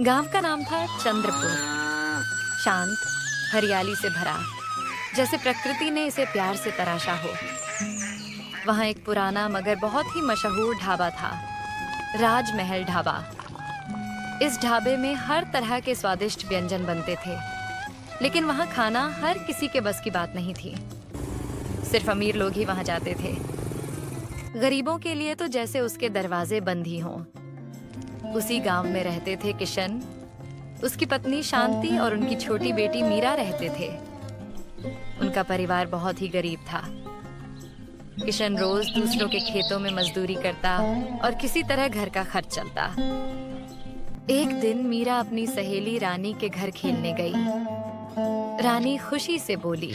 गांव का नाम था चंद्रपुर। शांत, हरियाली से भरा, जैसे प्रकृति ने इसे प्यार से तराशा हो। वहां एक पुराना मगर बहुत ही मशहूर ढाबा था, राजमहल ढाबा। इस ढाबे में हर तरह के स्वादिष्ट व्यंजन बनते थे, लेकिन वहां खाना हर किसी के बस की बात नहीं थी। सिर्फ अमीर लोग ही वहां जाते थे। गरीबों के लिए तो जैसे उसके दरवाजे बंद ही हों। उसी गांव में रहते थे किशन, उसकी पत्नी शांति और उनकी छोटी बेटी मीरा रहते थे। उनका परिवार बहुत ही गरीब था। किशन रोज दूसरों के खेतों में मजदूरी करता और किसी तरह घर का खर्च चलता। एक दिन मीरा अपनी सहेली रानी के घर खेलने गई। रानी खुशी से बोली,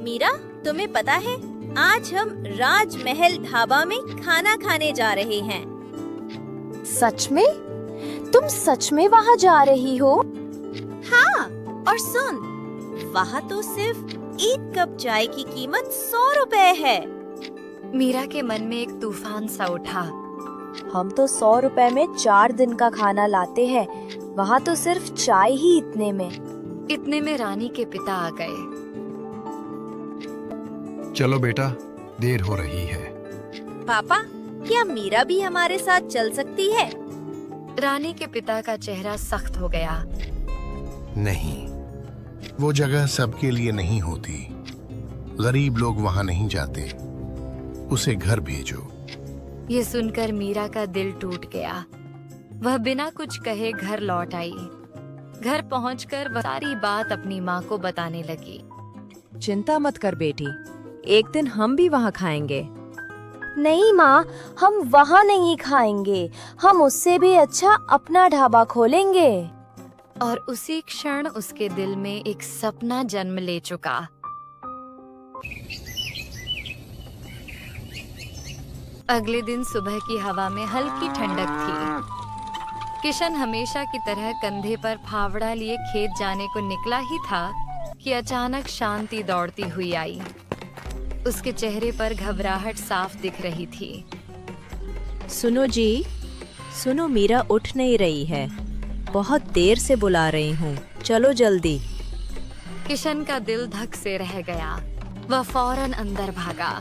मीरा, तुम्हें पता है आज हम राजमहल ढाबा में खाना खाने जा रहे हैं। सच में? तुम सच में वहाँ जा रही हो? हाँ, और सुन, वहाँ तो सिर्फ एक कप चाय की कीमत 100 रुपए है। मीरा के मन में एक तूफान सा उठा। हम तो 100 रुपए में 4 दिन का खाना लाते हैं, वहाँ तो सिर्फ चाय ही इतने में रानी के पिता आ गए। चलो बेटा, देर हो रही है। पापा, क्या मीरा भी हमारे साथ चल सकती है? रानी के पिता का चेहरा सख्त हो गया। नहीं, वो जगह सबके लिए नहीं होती। गरीब लोग वहाँ नहीं जाते। उसे घर भेजो। ये सुनकर मीरा का दिल टूट गया। वह बिना कुछ कहे घर लौट आई। घर पहुंचकर वह सारी बात अपनी माँ को बताने लगी। चिंता मत कर बेटी, एक दिन हम भी वहाँ खाएंगे। नहीं माँ, हम वहाँ नहीं खाएंगे। हम उससे भी अच्छा अपना ढाबा खोलेंगे। और उसी क्षण उसके दिल में एक सपना जन्म ले चुका। अगले दिन सुबह की हवा में हल्की ठंडक थी। किशन हमेशा की तरह कंधे पर फावड़ा लिए खेत जाने को निकला ही था कि अचानक शांति दौड़ती हुई आई। उसके चेहरे पर घबराहट साफ दिख रही थी। सुनो जी, सुनो, मीरा उठ नहीं रही है। बहुत देर से बुला रही हूँ, चलो जल्दी। किशन का दिल धक से रह गया। वह फौरन अंदर भागा।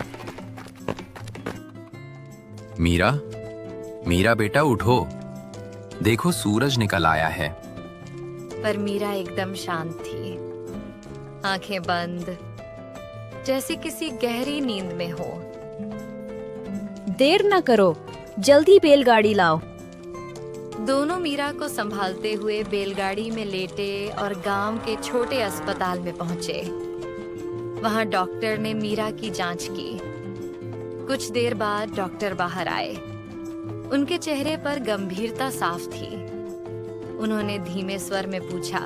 मीरा, मीरा बेटा उठो, देखो सूरज निकल आया है। पर मीरा एकदम शांत थी, आंखें बंद, जैसे किसी गहरी नींद में हो। देर न करो, जल्दी बैलगाड़ी लाओ। दोनों मीरा को संभालते हुए बैलगाड़ी में लेटे और गांव के छोटे अस्पताल में पहुंचे। वहां डॉक्टर ने मीरा की जांच की। कुछ देर बाद डॉक्टर बाहर आए। उनके चेहरे पर गंभीरता साफ थी। उन्होंने धीमे स्वर में पूछा,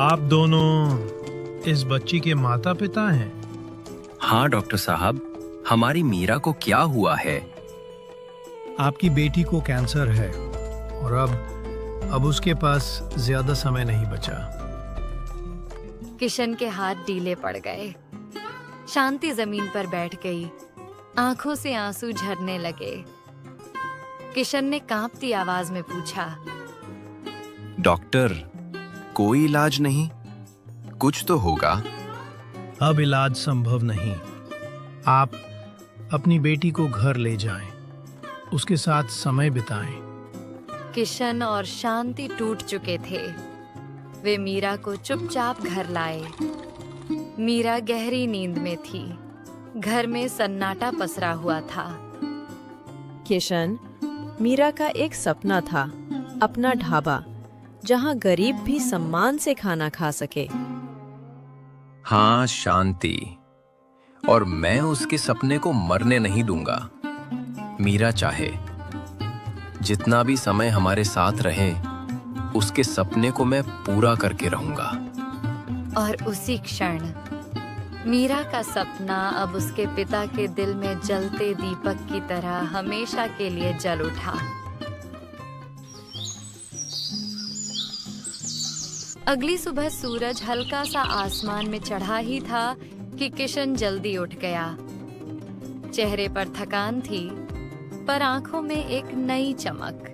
आप दोनों इस बच्ची के माता पिता हैं? हाँ डॉक्टर साहब, हमारी मीरा को क्या हुआ है? आपकी बेटी को कैंसर है और अब उसके पास ज्यादा समय नहीं बचा। किशन के हाथ ढीले पड़ गए। शांति जमीन पर बैठ गई, आंखों से आंसू झरने लगे। किशन ने कांपती आवाज में पूछा, डॉक्टर, कोई इलाज नहीं? कुछ तो होगा। अब इलाज संभव नहीं। आप अपनी बेटी को घर ले जाएं, उसके साथ समय बिताएं। किशन और शांति टूट चुके थे। वे मीरा को चुपचाप घर लाए। मीरा गहरी नींद में थी। घर में सन्नाटा पसरा हुआ था। किशन, मीरा का एक सपना था, अपना ढाबा, जहाँ गरीब भी सम्मान से खाना खा सके। हाँ शांति, और मैं उसके सपने को मरने नहीं दूंगा। मीरा चाहे जितना भी समय हमारे साथ रहे, उसके सपने को मैं पूरा करके रहूंगा। और उसी क्षण मीरा का सपना अब उसके पिता के दिल में जलते दीपक की तरह हमेशा के लिए जल उठा। अगली सुबह सूरज हल्का सा आसमान में चढ़ा ही था कि किशन जल्दी उठ गया। चेहरे पर थकान थी, पर आंखों में एक नई चमक।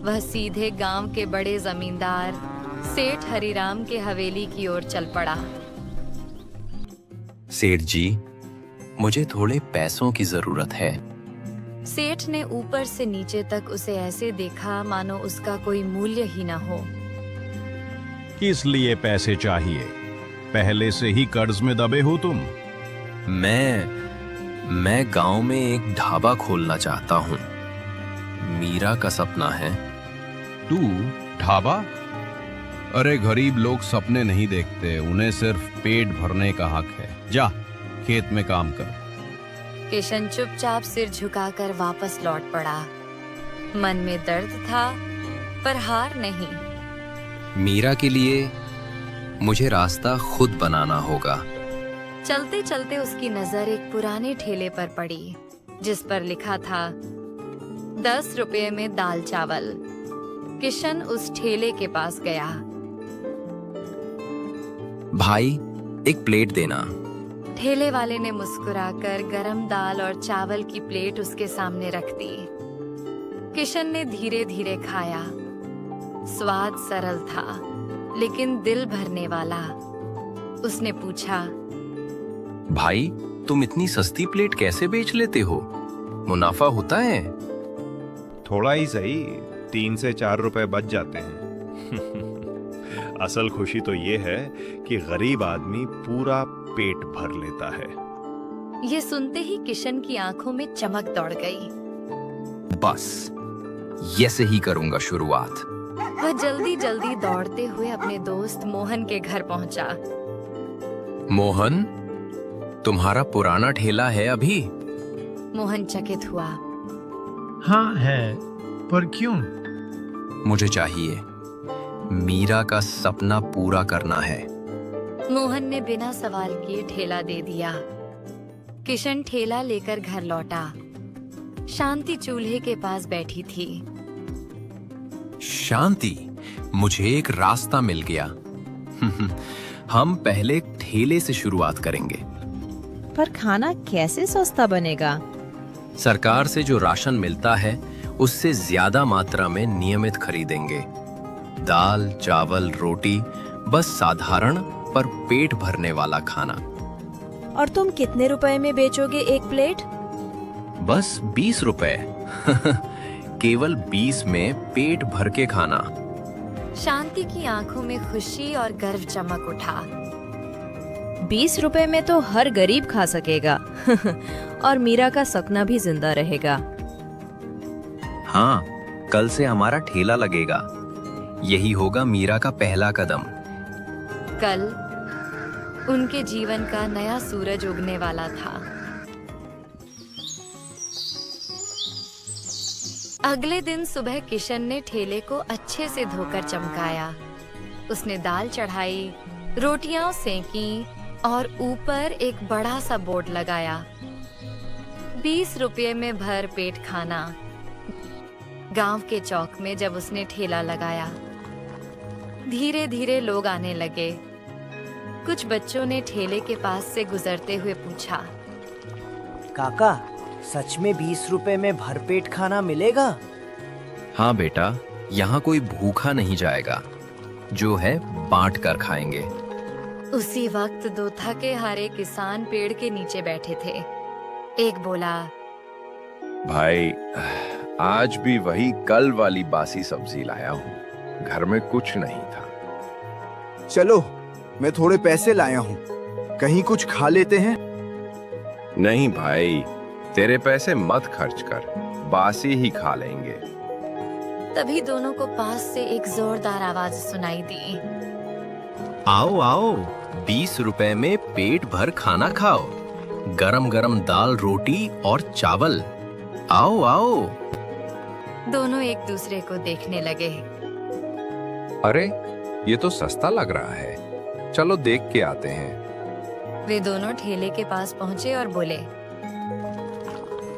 वह सीधे गांव के बड़े जमींदार सेठ हरिराम के हवेली की ओर चल पड़ा। सेठ जी, मुझे थोड़े पैसों की जरूरत है। सेठ ने ऊपर से नीचे तक उसे ऐसे देखा मानो उसका कोई मूल्य ही न हो। किस लिए पैसे चाहिए? पहले से ही कर्ज में दबे हो तुम। मैं गांव में एक ढाबा खोलना चाहता हूँ। मीरा का सपना है। तू ढाबा? अरे गरीब लोग सपने नहीं देखते, उन्हें सिर्फ पेट भरने का हक है। जा खेत में काम कर। किशन चुपचाप सिर झुकाकर वापस लौट पड़ा। मन में दर्द था पर हार नहीं। मीरा के लिए मुझे रास्ता खुद बनाना होगा। चलते चलते उसकी नजर एक पुराने ठेले पर पड़ी जिस पर लिखा था 10 रुपये में दाल चावल। किशन उस ठेले के पास गया। भाई, एक प्लेट देना। ठेले वाले ने मुस्कुराकर गरम दाल और चावल की प्लेट उसके सामने रख दी। किशन ने धीरे धीरे खाया। स्वाद सरल था लेकिन दिल भरने वाला। उसने पूछा, भाई, तुम इतनी सस्ती प्लेट कैसे बेच लेते हो? मुनाफा होता है? थोड़ा ही सही, 3 से 4 रुपए बच जाते हैं। असल खुशी तो ये है कि गरीब आदमी पूरा पेट भर लेता है। ये सुनते ही किशन की आंखों में चमक दौड़ गई। बस ऐसे ही करूंगा शुरुआत। वह जल्दी जल्दी दौड़ते हुए अपने दोस्त मोहन के घर पहुंचा। मोहन, तुम्हारा पुराना ठेला है अभी? मोहन चकित हुआ। हाँ है, पर क्यों? मुझे चाहिए। मीरा का सपना पूरा करना है। मोहन ने बिना सवाल किए ठेला दे दिया। किशन ठेला लेकर घर लौटा। शांति चूल्हे के पास बैठी थी। शांति, मुझे एक रास्ता मिल गया। हम पहले ठेले से शुरुआत करेंगे। पर खाना कैसे सस्ता बनेगा? सरकार से जो राशन मिलता है उससे ज्यादा मात्रा में नियमित खरीदेंगे। दाल, चावल, रोटी, बस साधारण पर पेट भरने वाला खाना। और तुम कितने रुपए में बेचोगे एक प्लेट? बस 20 रुपए। केवल 20 में पेट भर के खाना। शांति की आंखों में खुशी और गर्व चमक उठा। 20 रुपए में तो हर गरीब खा सकेगा। और मीरा का सपना भी जिंदा रहेगा। हाँ, कल से हमारा ठेला लगेगा। यही होगा मीरा का पहला कदम। कल उनके जीवन का नया सूरज उगने वाला था। अगले दिन सुबह किशन ने ठेले को अच्छे से धोकर चमकाया। उसने दाल चढ़ाई, रोटियां सेंकी और ऊपर एक बड़ा सा बोर्ड लगाया, 20 रुपये में भर पेट खाना। गांव के चौक में जब उसने ठेला लगाया, धीरे धीरे लोग आने लगे। कुछ बच्चों ने ठेले के पास से गुजरते हुए पूछा, काका, सच में 20 रुपए में भरपेट खाना मिलेगा? हाँ बेटा, यहाँ कोई भूखा नहीं जाएगा। जो है बांट कर खाएंगे। उसी वक्त 2 थके हारे किसान पेड़ के नीचे बैठे थे। एक बोला, भाई, आज भी वही कल वाली बासी सब्जी लाया हूँ। घर में कुछ नहीं था। चलो, मैं थोड़े पैसे लाया हूँ, कहीं कुछ खा लेते हैं। नहीं भाई, तेरे पैसे मत खर्च कर, बासी ही खा लेंगे। तभी दोनों को पास से एक जोरदार आवाज सुनाई दी, आओ आओ, 20 रुपए में पेट भर खाना खाओ। गरम गरम दाल, रोटी और चावल। आओ आओ। दोनों एक दूसरे को देखने लगे। अरे, ये तो सस्ता लग रहा है, चलो देख के आते हैं। वे दोनों ठेले के पास पहुंचे और बोले,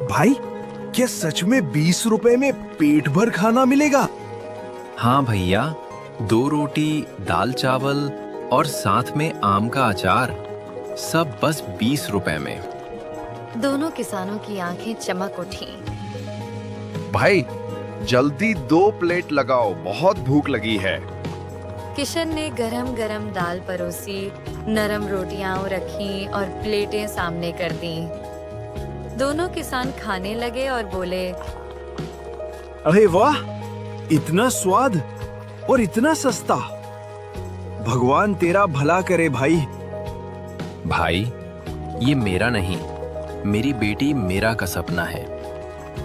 भाई, क्या सच में 20 रुपए में पेट भर खाना मिलेगा? हाँ भैया, 2 रोटी, दाल चावल और साथ में आम का अचार, सब बस 20 रुपए में। दोनों किसानों की आंखें चमक उठी। भाई, जल्दी 2 प्लेट लगाओ, बहुत भूख लगी है। किशन ने गरम गरम दाल परोसी, नरम रोटियां रखी और प्लेटें सामने कर दी। दोनों किसान खाने लगे और बोले, अरे वाह, इतना स्वाद और इतना सस्ता। भगवान तेरा भला करे भाई। भाई, ये मेरा नहीं, मेरी बेटी मीरा का सपना है।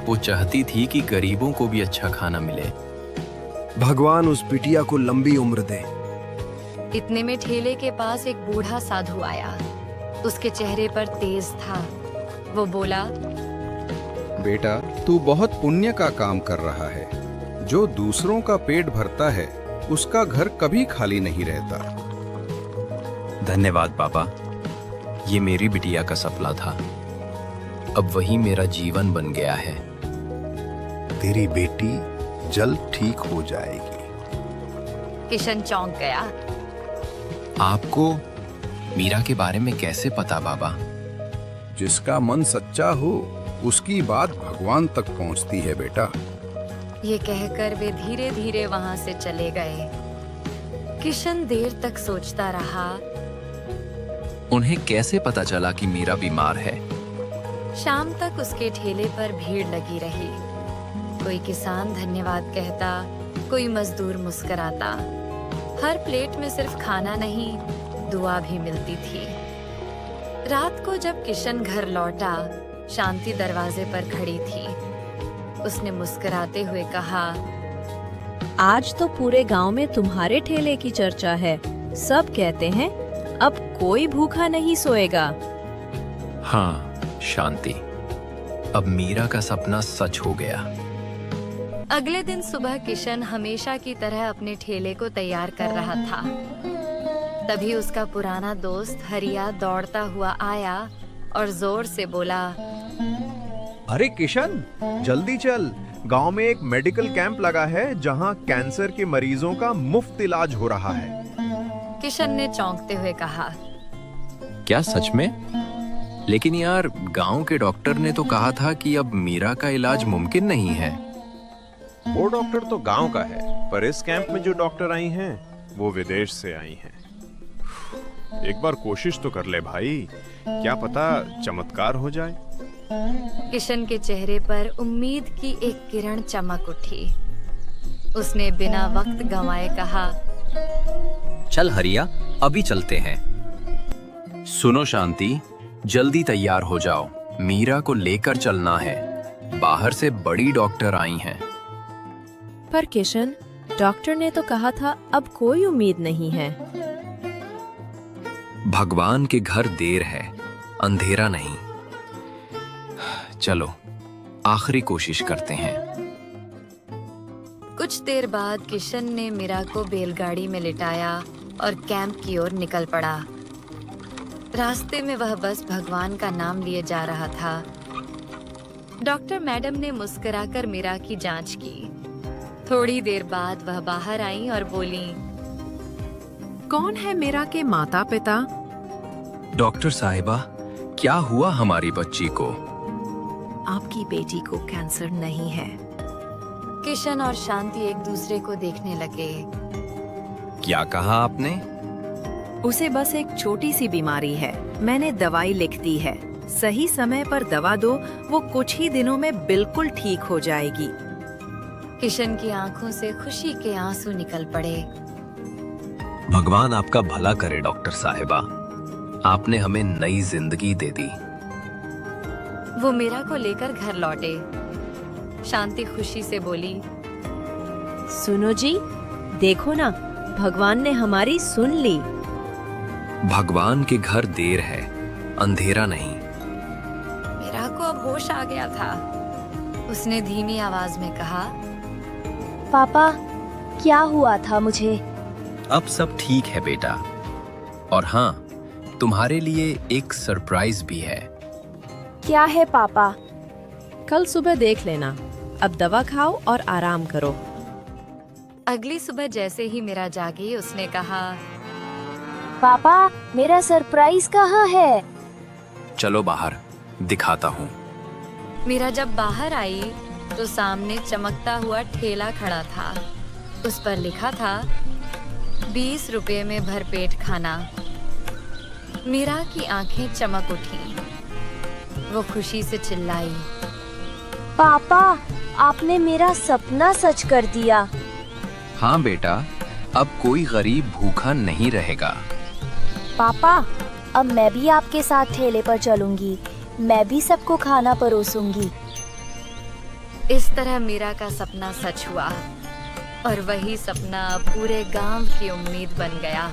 वो चाहती थी कि गरीबों को भी अच्छा खाना मिले। भगवान उस बिटिया को लंबी उम्र दे। इतने में ठेले के पास एक बूढ़ा साधु आया। उसके चेहरे पर तेज था। वो बोला, बेटा, तू बहुत पुण्य का काम कर रहा है। जो दूसरों का पेट भरता है उसका घर कभी खाली नहीं रहता। धन्यवाद पापा, ये मेरी बिटिया का सपना था। अब वही मेरा जीवन बन गया है। तेरी बेटी जल्द ठीक हो जाएगी। किशन चौंक गया। आपको मीरा के बारे में कैसे पता बाबा? जिसका मन सच्चा हो उसकी बात भगवान तक पहुंचती है बेटा। ये कहकर वे धीरे धीरे वहां से चले गए। किशन देर तक सोचता रहा। उन्हें कैसे पता चला कि मीरा बीमार है? शाम तक उसके ठेले पर भीड़ लगी रही। कोई किसान धन्यवाद कहता, कोई मजदूर मुस्कुराता। हर प्लेट में सिर्फ खाना नहीं, दुआ भी मिलती थी। रात को जब किशन घर लौटा, शांति दरवाजे पर खड़ी थी। उसने मुस्कुराते हुए कहा, आज तो पूरे गांव में तुम्हारे ठेले की चर्चा है। सब कहते हैं अब कोई भूखा नहीं सोएगा। हाँ शांति, अब मीरा का सपना सच हो गया। अगले दिन सुबह किशन हमेशा की तरह अपने ठेले को तैयार कर रहा था। तभी उसका पुराना दोस्त हरिया दौड़ता हुआ आया और जोर से बोला, अरे किशन, जल्दी चल, गांव में एक मेडिकल कैंप लगा है जहां कैंसर के मरीजों का मुफ्त इलाज हो रहा है। किशन ने चौंकते हुए कहा, क्या सच में? लेकिन यार, गांव के डॉक्टर ने तो कहा था कि अब मीरा का इलाज मुमकिन नहीं है। वो डॉक्टर तो गांव का है, पर इस कैंप में जो डॉक्टर आई हैं, वो विदेश से आई हैं। एक बार कोशिश तो कर ले भाई, क्या पता चमत्कार हो जाए। किशन के चेहरे पर उम्मीद की एक किरण चमक उठी। उसने बिना वक्त गंवाए कहा, चल हरिया, अभी चलते हैं। सुनो शांति, जल्दी तैयार हो जाओ, मीरा को लेकर चलना है। बाहर से बड़ी डॉक्टर आई हैं। पर किशन, डॉक्टर ने तो कहा था अब कोई उम्मीद नहीं है। भगवान के घर देर है, अंधेरा नहीं। चलो आखिरी कोशिश करते हैं। कुछ देर बाद किशन ने मीरा को बैलगाड़ी में लिटाया और कैंप की ओर निकल पड़ा। रास्ते में वह बस भगवान का नाम लिए जा रहा था। डॉक्टर मैडम ने मुस्कुराकर मीरा की जांच की। थोड़ी देर बाद वह बाहर आई और बोली, कौन है मीरा के माता पिता? डॉक्टर साहिबा, क्या हुआ हमारी बच्ची को? आपकी बेटी को कैंसर नहीं है। किशन और शांति एक दूसरे को देखने लगे। क्या कहा आपने? उसे बस एक छोटी सी बीमारी है। मैंने दवाई लिख दी है। सही समय पर दवा दो, वो कुछ ही दिनों में बिल्कुल ठीक हो जाएगी। किशन की आंखों से खुशी के आंसू निकल पड़े। भगवान आपका भला करे डॉक्टर साहिबा, आपने हमें नई जिंदगी दे दी। वो मीरा को लेकर घर लौटे। शांति खुशी से बोली, सुनो जी, देखो ना, भगवान ने हमारी सुन ली। भगवान के घर देर है, अंधेरा नहीं। मीरा को अब होश आ गया था। उसने धीमी आवाज में कहा, पापा, क्या हुआ था मुझे? अब सब ठीक है बेटा। और हाँ, तुम्हारे लिए एक सरप्राइज भी है। क्या है पापा? कल सुबह देख लेना। अब दवा खाओ और आराम करो। अगली सुबह जैसे ही मीरा जागी, उसने कहा, पापा, मेरा सरप्राइज कहाँ है? चलो बाहर, दिखाता हूँ। मीरा जब बाहर आई तो सामने चमकता हुआ ठेला खड़ा था। उस पर लिखा था 20 रुपए में भरपेट खाना। मीरा की आंखें चमक उठी। वो खुशी से चिल्लाई, पापा, आपने मेरा सपना सच कर दिया। हाँ बेटा, अब कोई गरीब भूखा नहीं रहेगा। पापा, अब मैं भी आपके साथ ठेले पर चलूंगी। मैं भी सबको खाना परोसूंगी। इस तरह मीरा का सपना सच हुआ और वही सपना पूरे गांव की उम्मीद बन गया।